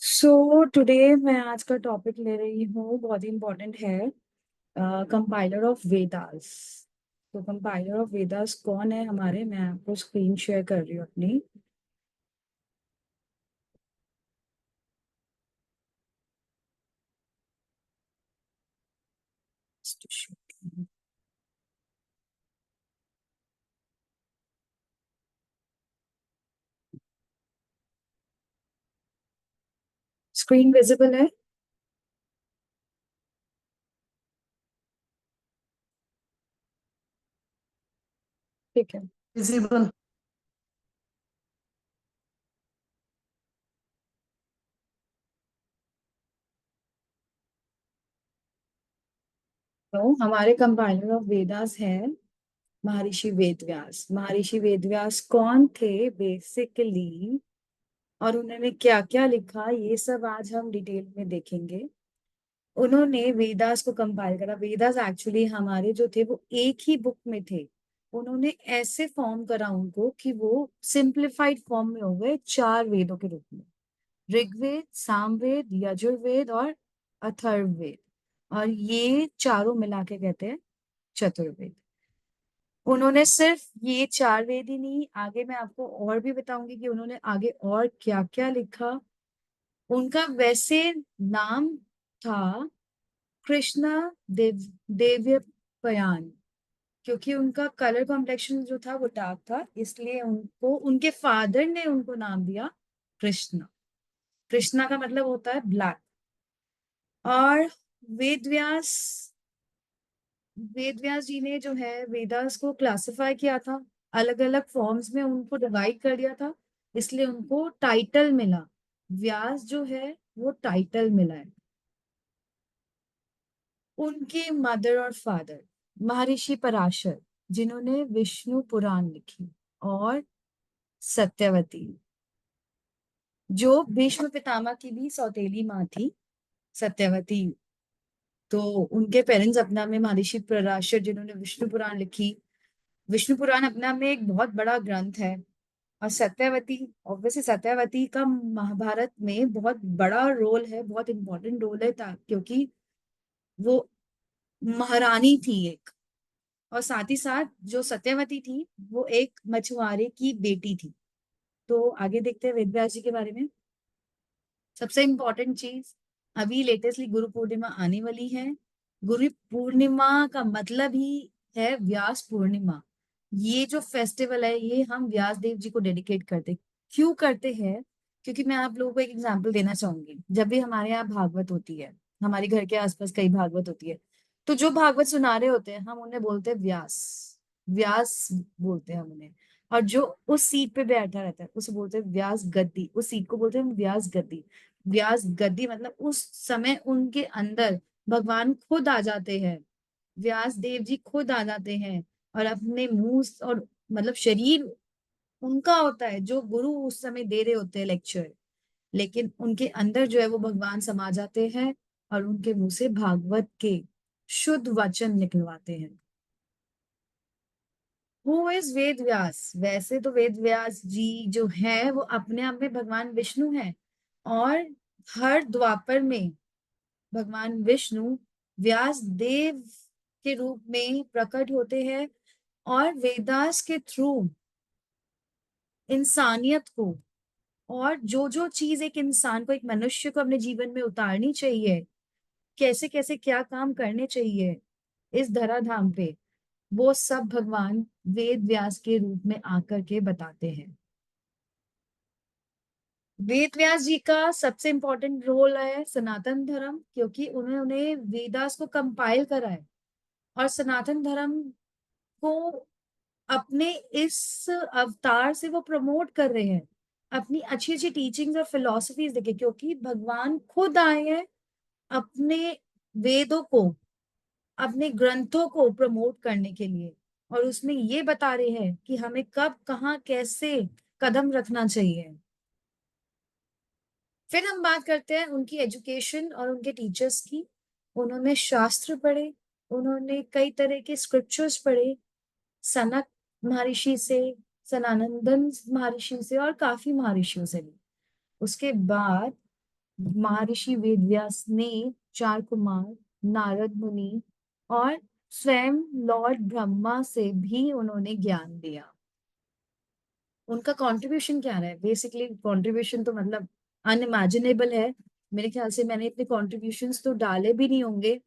So today मैं आज का टॉपिक ले रही हूँ, बहुत ही इम्पोर्टेंट है। Compiler of Vedas. तो कंपाइलर ऑफ वेदास कौन है हमारे, मैं आपको स्क्रीन शेयर कर रही हूँ अपनी। स्क्रीन विजिबल है? ठीक है। विजिबल। तो हमारे कंपाइलर ऑफ वेदास है महर्षि वेदव्यास। महर्षि वेदव्यास कौन थे बेसिकली, और उन्होंने क्या क्या लिखा, ये सब आज हम डिटेल में देखेंगे। उन्होंने वेदास को कंपाइल करा। वेदास एक्चुअली हमारे जो थे वो एक ही बुक में थे। उन्होंने ऐसे फॉर्म करा उनको कि वो सिंप्लीफाइड फॉर्म में हो गए चार वेदों के रूप में। ऋग्वेद, सामवेद, यजुर्वेद और अथर्ववेद। और ये चारों मिला के कहते हैं चतुर्वेद। उन्होंने सिर्फ ये चार वेद ही नहीं, आगे मैं आपको और भी बताऊंगी कि उन्होंने आगे और क्या क्या लिखा। उनका वैसे नाम था कृष्णा देव देव्यपयान। क्योंकि उनका कलर कॉम्प्लेक्शन जो था वो डार्क था, इसलिए उनको उनके फादर ने उनको नाम दिया कृष्णा। कृष्णा का मतलब होता है ब्लैक। और वेदव्यास वेदव्यास जी ने जो है वेदास को क्लासिफाई किया था, अलग अलग फॉर्म्स में उनको डिवाइड कर दिया था। इसलिए उनको टाइटल मिला। व्यास जो है वो टाइटल मिला है। उनके मदर और फादर महर्षि पराशर, जिन्होंने विष्णु पुराण लिखी, और सत्यवती, जो भीष्म पितामह की भी सौतेली माँ थी, सत्यवती। तो उनके पेरेंट्स अपना में महर्षि पराशर, जिन्होंने विष्णु पुराण लिखी। विष्णु पुराण अपना में एक बहुत बड़ा ग्रंथ है। और सत्यवती, ऑब्वियसली सत्यवती का महाभारत में बहुत बड़ा रोल है, बहुत इंपॉर्टेंट रोल है, क्योंकि वो महारानी थी एक। और साथ ही साथ जो सत्यवती थी वो एक मछुआरे की बेटी थी। तो आगे देखते हैं वेद व्यास जी के बारे में। सबसे इम्पोर्टेंट चीज, अभी लेटेस्टली गुरु पूर्णिमा आने वाली है। गुरु पूर्णिमा का मतलब ही है व्यास पूर्णिमा। ये जो फेस्टिवल है ये हम व्यास देव जी को डेडिकेट करते। क्यों करते हैं? क्योंकि मैं आप लोगों को एक एग्जांपल देना चाहूंगी। जब भी हमारे यहाँ भागवत होती है, हमारे घर के आसपास कई भागवत होती है, तो जो भागवत सुना रहे होते हैं हम उन्हें बोलते हैं व्यास। व्यास बोलते हैं हम उन्हें। और जो उस सीट पे बैठा रहता है उसे बोलते हैं व्यास गद्दी। उस सीट को बोलते हैं व्यास गद्दी। व्यास गद्दी मतलब उस समय उनके अंदर भगवान खुद आ जाते हैं। व्यास देव जी खुद आ जाते हैं और अपने मुंह और मतलब शरीर उनका होता है, जो गुरु उस समय दे रहे होते हैं लेक्चर, लेकिन उनके अंदर जो है वो भगवान समा जाते हैं और उनके मुंह से भागवत के शुद्ध वचन निकलवाते हैं। Who is Ved Vyas? वैसे तो वेद व्यास जी जो है वो अपने आप में भगवान विष्णु है। और हर द्वापर में भगवान विष्णु व्यास देव के रूप में प्रकट होते हैं। और वेदास के थ्रू इंसानियत को, और जो जो चीज एक इंसान को, एक मनुष्य को अपने जीवन में उतारनी चाहिए, कैसे कैसे क्या काम करने चाहिए इस धराधाम पे, वो सब भगवान वेद व्यास के रूप में आकर के बताते हैं। वेद व्यास जी का सबसे इंपॉर्टेंट रोल है सनातन धर्म, क्योंकि उन्होंने वेदास को कंपाइल करा है। और सनातन धर्म को अपने इस अवतार से वो प्रमोट कर रहे हैं। अपनी अच्छी अच्छी टीचिंग्स और फिलोसफीज देके, क्योंकि भगवान खुद आए हैं अपने वेदों को, अपने ग्रंथों को प्रमोट करने के लिए। और उसमें ये बता रहे हैं कि हमें कब कहाँ कैसे कदम रखना चाहिए। फिर हम बात करते हैं उनकी एजुकेशन और उनके टीचर्स की। उन्होंने शास्त्र पढ़े, उन्होंने कई तरह के स्क्रिप्चर्स पढ़े, सनक महर्षि से, सनानंदन महर्षि से और काफी महर्षियों से भी। उसके बाद महर्षि वेदव्यास ने चार कुमार, नारद मुनि और स्वयं लॉर्ड ब्रह्मा से भी उन्होंने ज्ञान लिया। उनका कंट्रीब्यूशन क्या रहा है? बेसिकली कंट्रीब्यूशन तो मतलब अनइमेजिनेबल है। मेरे ख्याल से मैंने इतने कॉन्ट्रीब्यूशंस तो डाले भी नहीं होंगे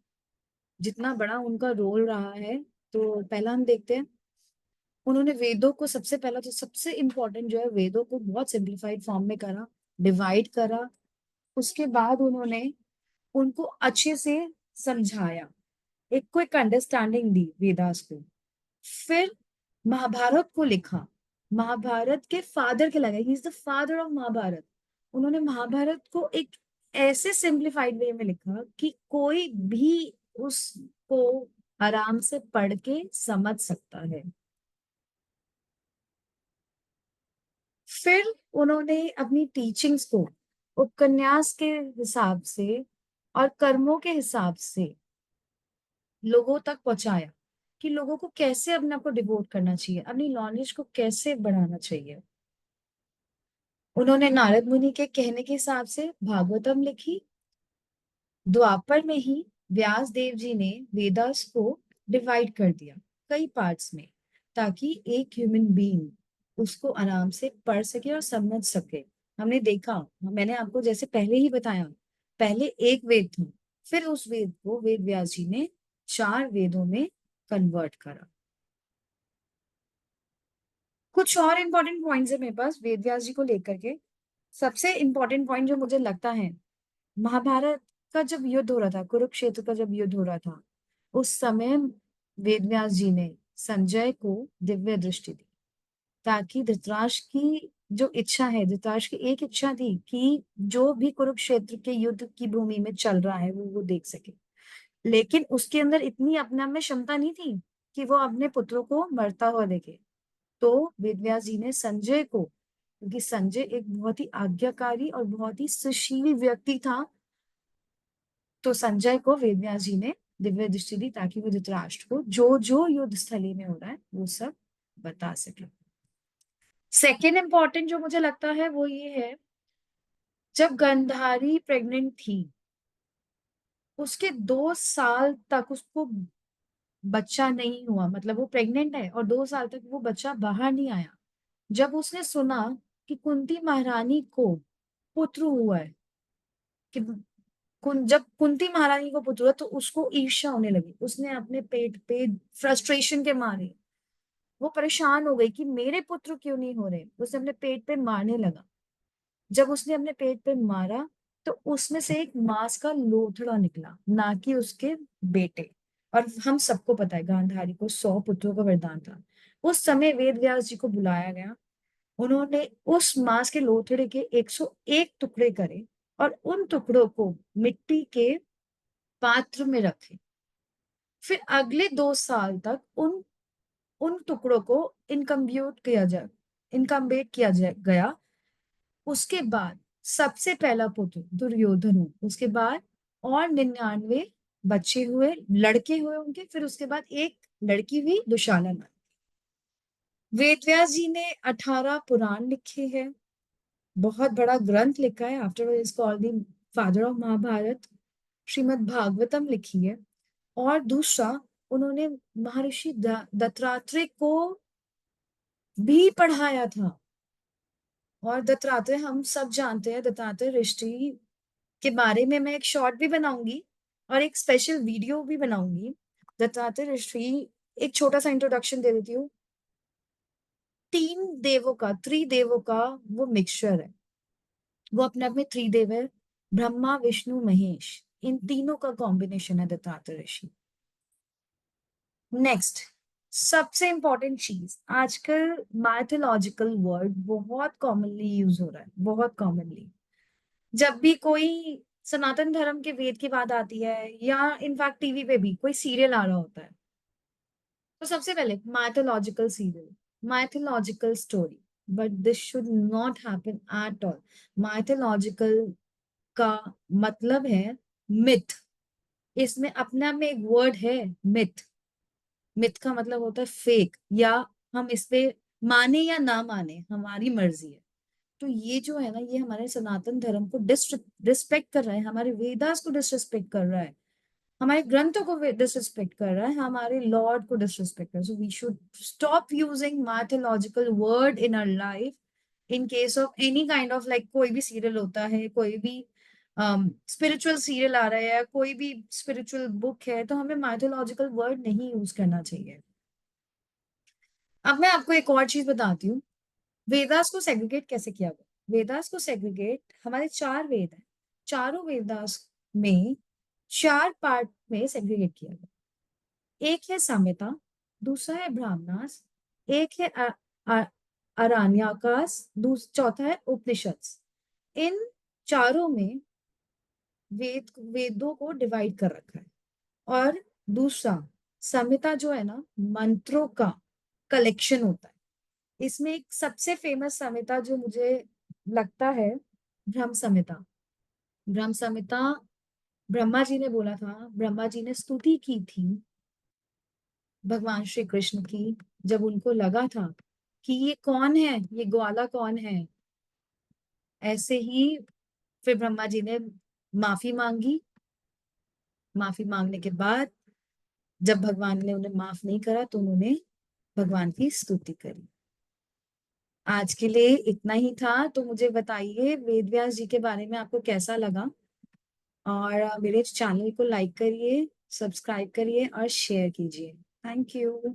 जितना बड़ा उनका रोल रहा है। तो पहला हम देखते हैं, उन्होंने वेदों को सबसे पहला तो सबसे इम्पोर्टेंट जो है, वेदों को बहुत सिंप्लीफाइड फॉर्म में करा, डिवाइड करा। उसके बाद उन्होंने उनको अच्छे से समझाया, एक क्विक अंडरस्टैंडिंग दी वेदास को। फिर महाभारत को लिखा। महाभारत के फादर कहलाए, he is the father of Mahabharat. उन्होंने महाभारत को एक ऐसे सिंप्लीफाइड वे में लिखा कि कोई भी उसको आराम से पढ़ के समझ सकता है। फिर उन्होंने अपनी टीचिंग्स को उपन्यास के हिसाब से और कर्मों के हिसाब से लोगों तक पहुंचाया, कि लोगों को कैसे अपने आप को डिवोट करना चाहिए, अपनी नॉलेज को कैसे बढ़ाना चाहिए। उन्होंने नारद मुनि के कहने के हिसाब से भागवतम लिखी। द्वापर में ही व्यास देव जी ने वेदास को डिवाइड कर दिया कई पार्ट्स में, ताकि एक ह्यूमन बीइंग उसको आराम से पढ़ सके और समझ सके। हमने देखा, मैंने आपको जैसे पहले ही बताया, पहले एक वेद था, फिर उस वेद को वेद व्यास जी ने चार वेदों में कन्वर्ट करा। कुछ और इंपॉर्टेंट पॉइंट्स है मेरे पास वेद व्यास जी को लेकर के। सबसे इंपॉर्टेंट पॉइंट जो मुझे लगता है, महाभारत का जब युद्ध हो रहा था, कुरुक्षेत्र का जब युद्ध हो रहा था, उस समय वेदव्यास जी ने संजय को दिव्य दृष्टि दी, ताकि धृतराष्ट्र की जो इच्छा है, धृतराष्ट्र की एक इच्छा थी कि जो भी कुरुक्षेत्र के युद्ध की भूमि में चल रहा है वो देख सके। लेकिन उसके अंदर इतनी अपने आप में क्षमता नहीं थी कि वो अपने पुत्रों को मरता हुआ देखे। तो वेदव्यास जी ने संजय को, क्योंकि संजय एक बहुत ही आज्ञाकारी और बहुत ही सुशील व्यक्ति था, तो संजय को वेदव्यास जी ने दिव्य दृष्टि दी, ताकि वो धृतराष्ट्र को जो जो युद्ध स्थली में हो रहा है वो सब बता सके। सेकेंड इंपॉर्टेंट जो मुझे लगता है वो ये है, जब गंधारी प्रेग्नेंट थी, उसके 2 साल तक उसको बच्चा नहीं हुआ, मतलब वो प्रेग्नेंट है और 2 साल तक वो बच्चा बाहर नहीं आया। जब उसने सुना कि कुंती महारानी को पुत्र हुआ है, कि जब कुंती महारानी को पुत्र हुआ तो उसको ईर्ष्या होने लगी। उसने अपने पेट पे फ्रस्ट्रेशन के मारे वो परेशान हो गई कि मेरे पुत्र क्यों नहीं हो रहे, उसने अपने पेट पे मारने लगा। जब उसने अपने पेट पे मारा तो उसमें से एक मांस का लोथड़ा निकला, ना कि उसके बेटे। और हम सबको पता है गांधारी को 100 पुत्रों का वरदान था। उस समय वेद व्यास जी को बुलाया गया, उन्होंने उस मांस के लोथड़े के 101 टुकड़े करे और उन टुकड़ों को मिट्टी के पात्र में रखे। फिर अगले 2 साल तक उन उन टुकड़ों को इनकम्बेट किया गया। उसके बाद सबसे पहला पुत्र दुर्योधन हुआ, उसके बाद और 99 बच्चे हुए, लड़के हुए उनके, फिर उसके बाद एक लड़की हुई दुशाला नाम। वेदव्यास जी ने 18 पुराण लिखे हैं, बहुत बड़ा ग्रंथ लिखा है, after is called the father of Mahabharat. Shrimad Bhagavatam लिखी है। और दूसरा, उन्होंने महर्षि दत्तात्रेय को भी पढ़ाया था। और दत्तात्रेय हम सब जानते हैं, दत्तात्रेय ऋषि के बारे में मैं एक शॉर्ट भी बनाऊंगी और एक स्पेशल वीडियो भी बनाऊंगी। दत्तात्रेय ऋषि, एक छोटा सा इंट्रोडक्शन दे देती हूँ। 3 देवों का वो मिक्सचर है, वो अपने आप में 3 देव है, ब्रह्मा विष्णु महेश, इन तीनों का कॉम्बिनेशन है दत्तात्रेय ऋषि। नेक्स्ट, सबसे इंपॉर्टेंट चीज, आजकल माइथोलॉजिकल वर्ड बहुत कॉमनली यूज हो रहा है, बहुत कॉमनली। जब भी कोई सनातन धर्म के वेद की बात आती है, या इनफैक्ट टीवी पे भी कोई सीरियल आ रहा होता है, तो सबसे पहले mythological serial, mythological story. But this should not happen at all. Mythological का मतलब है मिथ। इसमें अपने आप में एक वर्ड है, मिथ। मिथ का मतलब होता है फेक, या हम इस पे माने या ना माने हमारी मर्जी है। तो ये जो है ना, ये हमारे सनातन धर्म को डिसरिस्पेक्ट कर रहा है, हमारे वेदास को डिसरिस्पेक्ट कर रहा है, हमारे ग्रंथों को डिसरिस्पेक्ट कर रहा है, हमारे लॉर्ड को डिसरिस्पेक्ट कर रहा है। So we should stop using mythological word in our life in case of any kind of, like कोई भी सीरियल होता है, कोई भी स्पिरिचुअल सीरियल आ रहा है, या कोई भी स्पिरिचुअल बुक है, तो हमें मैथोलॉजिकल वर्ड नहीं यूज करना चाहिए। अब मैं आपको एक और चीज बताती हूँ, वेदास को सेग्रीगेट कैसे किया गया। वेदास को सेग्रीगेट, हमारे 4 वेद हैं, चारों वेदास में 4 पार्ट में सेग्रीगेट किया गया। एक है संहिता, दूसरा है ब्राह्मणास, एक है अरण्यकास, चौथा है उपनिषद। इन चारों में वेदों को डिवाइड कर रखा है। और दूसरा, संहिता जो है ना, मंत्रों का कलेक्शन होता है। इसमें एक सबसे फेमस संहिता जो मुझे लगता है, ब्रह्म संहिता। ब्रह्म संहिता, ब्रह्मा जी ने बोला था, ब्रह्मा जी ने स्तुति की थी भगवान श्री कृष्ण की, जब उनको लगा था कि ये कौन है, ये ग्वाला कौन है। ऐसे ही फिर ब्रह्मा जी ने माफी मांगी। माफी मांगने के बाद जब भगवान ने उन्हें माफ नहीं करा, तो उन्होंने भगवान की स्तुति करी। आज के लिए इतना ही था। तो मुझे बताइए वेद व्यास जी के बारे में आपको कैसा लगा, और मेरे चैनल को लाइक करिए, सब्सक्राइब करिए और शेयर कीजिए। Thank you.